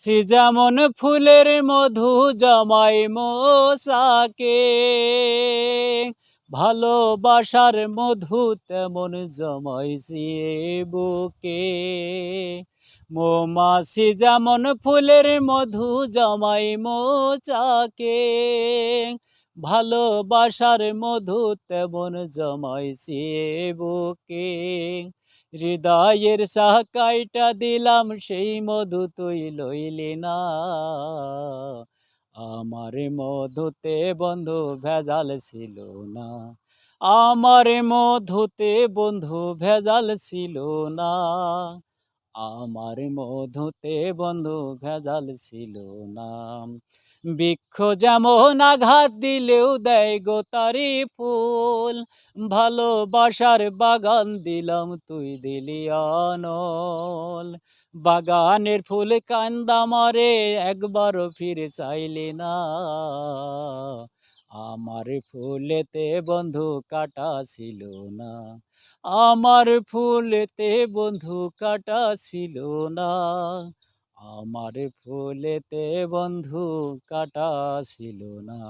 সে যেমন ফুলের মধু জমায় মৌচাকে, ভালোবাসার মধু তেমন জমাইছি বুকে। মৌমাছি যেমন ফুলের মধু জমায় মৌচাকে, ভালোবাসার মধু তেমন জমাইছি বুকে। হৃদয়ের সাকাইটা দিলাম সেই মধু তুই লইলি না, আমার মধুতে বন্ধু ভেজাল ছিল না, আমার মধুতে বন্ধু ভেজাল ছিল না, আমার মধুতে বন্ধু ভেজাল ছিল না। বৃক্ষ যেমন আঘাত দিলেও দেয় গো তারি ফুল, ভালোবাসার বাগান দিলাম তুই দিলি অনল। বাগানের ফুল কান্দা মারে একবারও ফিরে চাইলি না, আমার ফুলেতে বন্ধু কাটা ছিল না, আমার ফুলেতে বন্ধু কাটা ছিল না, আমার ফুলেতে বন্ধু কাটা ছিল না।